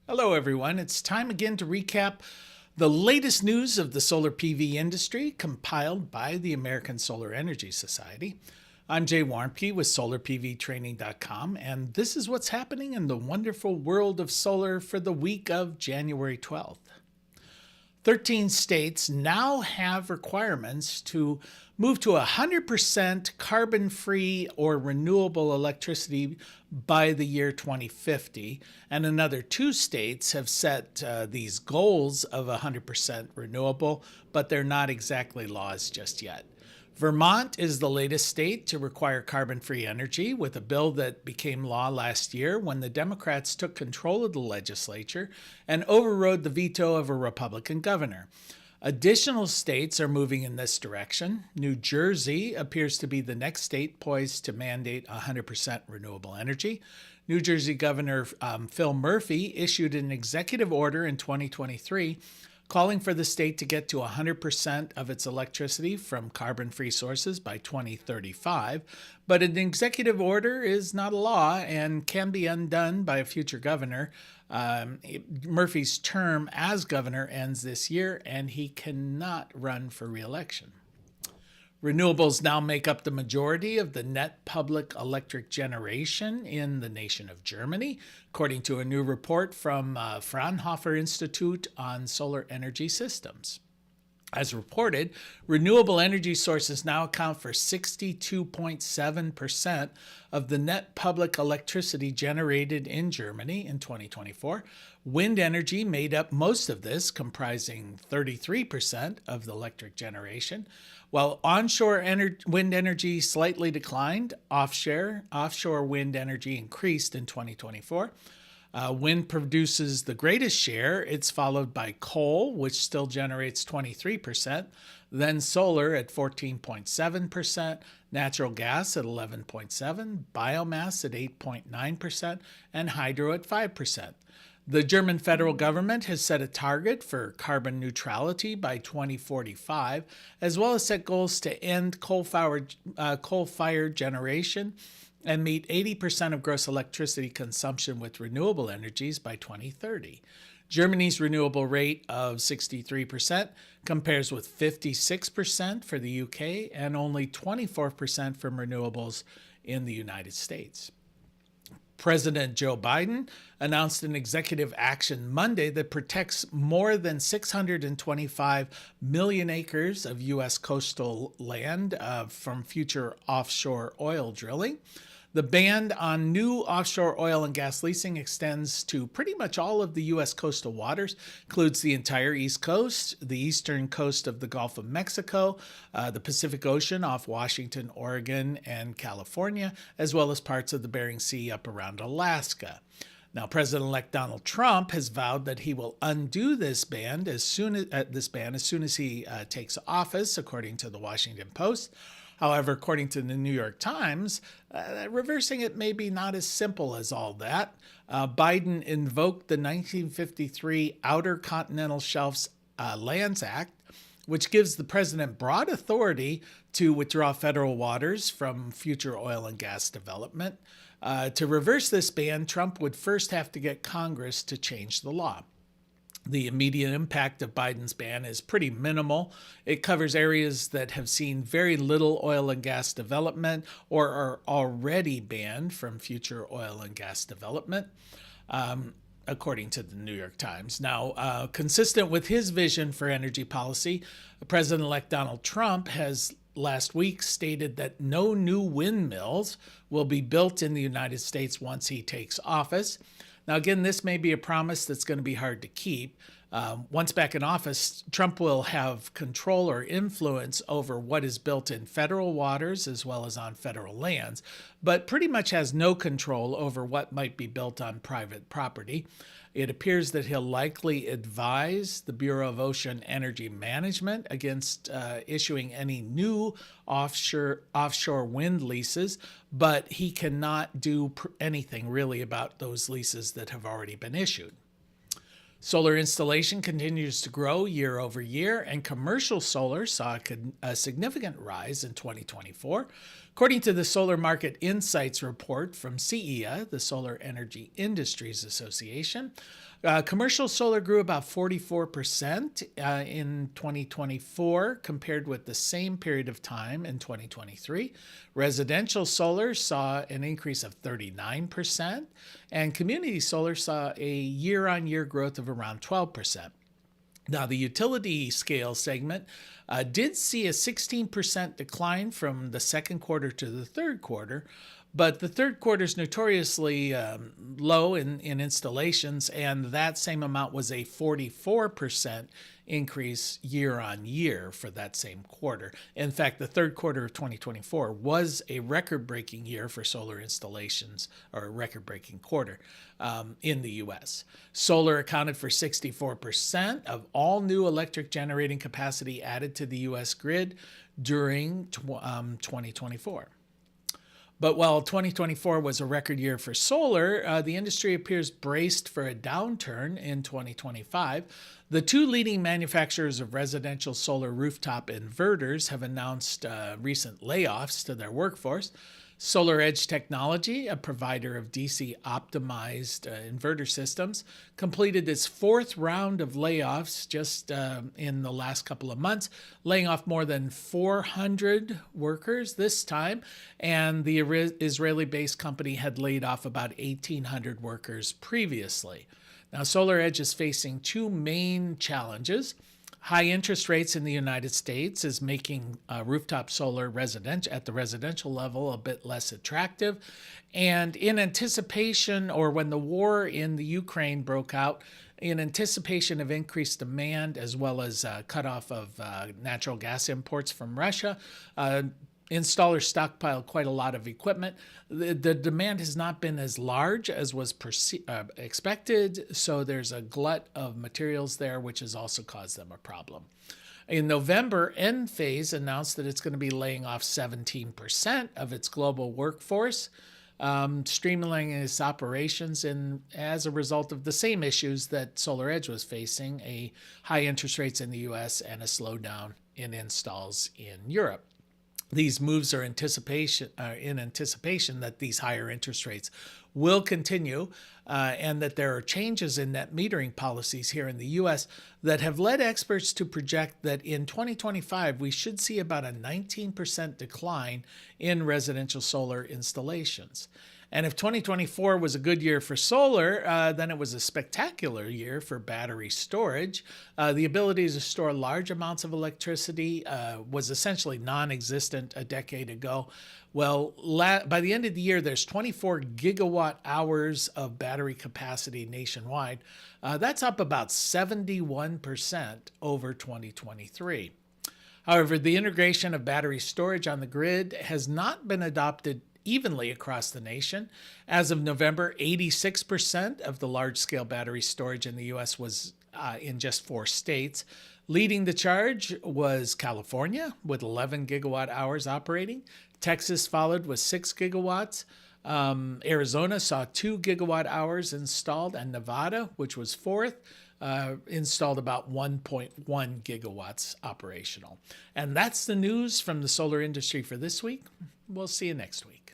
Hello, everyone. It's time again to recap the latest news of the solar PV industry compiled by the American Solar Energy Society. I'm Jay Warmke with SolarPVTraining.com, and this is what's happening in the wonderful world of solar for the week of January 12th. 13 states now have requirements to move to 100% carbon-free or renewable electricity by the year 2050, and another 2 states have set these goals of 100% renewable, but they're not exactly laws just yet. Vermont is the latest state to require carbon-free energy with a bill that became law last year when the Democrats took control of the legislature and overrode the veto of a Republican governor. Additional states are moving in this direction. New Jersey appears to be the next state poised to mandate 100% renewable energy. New Jersey Governor Phil Murphy issued an executive order in 2023 calling for the state to get to 100% of its electricity from carbon-free sources by 2035. But an executive order is not a law and can be undone by a future governor. Murphy's term as governor ends this year, and he cannot run for re-election. Renewables now make up the majority of the net public electric generation in the nation of Germany, according to a new report from Fraunhofer Institute on Solar Energy Systems. As reported, renewable energy sources now account for 62.7% of the net public electricity generated in Germany in 2024. Wind energy made up most of this, comprising 33% of the electric generation. While onshore wind energy slightly declined, offshore wind energy increased in 2024. Wind produces the greatest share. It's followed by coal, which still generates 23%, then solar at 14.7%, natural gas at 11.7%, biomass at 8.9%, and hydro at 5%. The German federal government has set a target for carbon neutrality by 2045, as well as set goals to end coal-fired generation and meet 80% of gross electricity consumption with renewable energies by 2030. Germany's renewable rate of 63% compares with 56% for the UK and only 24% from renewables in the United States. President Joe Biden announced an executive action Monday that protects more than 625 million acres of U.S. coastal land from future offshore oil drilling. The ban on new offshore oil and gas leasing extends to pretty much all of the U.S. coastal waters, includes the entire East Coast, the eastern coast of the Gulf of Mexico, the Pacific Ocean off Washington, Oregon, and California, as well as parts of the Bering Sea up around Alaska. Now, President-elect Donald Trump has vowed that he will undo this ban as soon as he takes office, according to the Washington Post. However, according to the New York Times, reversing it may be not as simple as all that. Biden invoked the 1953 Outer Continental Shelf Lands Act, which gives the president broad authority to withdraw federal waters from future oil and gas development. To reverse this ban, Trump would first have to get Congress to change the law. The immediate impact of Biden's ban is pretty minimal. It covers areas that have seen very little oil and gas development or are already banned from future oil and gas development, according to the New York Times. Now, consistent with his vision for energy policy, President-elect Donald Trump has last week stated that no new windmills will be built in the United States once he takes office. Now, again, this may be a promise that's going to be hard to keep. Once back in office, Trump will have control or influence over what is built in federal waters as well as on federal lands, but pretty much has no control over what might be built on private property. It appears that he'll likely advise the Bureau of Ocean Energy Management against issuing any new offshore wind leases, but he cannot do anything really about those leases that have already been issued. Solar installation continues to grow year over year, and commercial solar saw a significant rise in 2024. According to the Solar Market Insights report from CEA, the Solar Energy Industries Association, commercial solar grew about 44% in 2024 compared with the same period of time in 2023. Residential solar saw an increase of 39%, and community solar saw a year-on-year growth of around 12%. Now, the utility scale segment did see a 16% decline from the second quarter to the third quarter, but the third quarter is notoriously low in installations, and that same amount was a 44% increase year on year for that same quarter. In fact, the third quarter of 2024 was a record-breaking year for solar installations, or a record-breaking quarter in the U.S. Solar accounted for 64% of all new electric generating capacity added to the U.S. grid during 2024. But while 2024 was a record year for solar, the industry appears braced for a downturn in 2025. The two leading manufacturers of residential solar rooftop inverters have announced recent layoffs to their workforce. SolarEdge Technology, a provider of DC-optimized inverter systems, completed its fourth round of layoffs just in the last couple of months, laying off more than 400 workers this time, and the Israeli-based company had laid off about 1,800 workers previously. Now, SolarEdge is facing two main challenges. High interest rates in the United States is making rooftop solar at the residential level a bit less attractive. And in anticipation, or when the war in the Ukraine broke out, in anticipation of increased demand as well as cutoff of natural gas imports from Russia, installers stockpiled quite a lot of equipment. The demand has not been as large as was expected, so there's a glut of materials there, which has also caused them a problem. In November, Enphase announced that it's going to be laying off 17% of its global workforce, streamlining its operations as a result of the same issues that SolarEdge was facing, a high interest rates in the U.S. and a slowdown in installs in Europe. These moves are in anticipation that these higher interest rates will continue and that there are changes in net metering policies here in the U.S. that have led experts to project that in 2025, we should see about a 19% decline in residential solar installations. And if 2024 was a good year for solar, then it was a spectacular year for battery storage. The ability to store large amounts of electricity was essentially non-existent a decade ago. Well, by the end of the year, there's 24 gigawatt hours of battery capacity nationwide. That's up about 71% over 2023. However, the integration of battery storage on the grid has not been adopted evenly across the nation. As of November, 86% of the large-scale battery storage in the U.S. was in just 4 states. Leading the charge was California with 11 gigawatt hours operating. Texas followed with 6 gigawatts. Arizona saw 2 gigawatt hours installed, and Nevada, which was 4th, installed about 1.1 gigawatts operational. And that's the news from the solar industry for this week. We'll see you next week.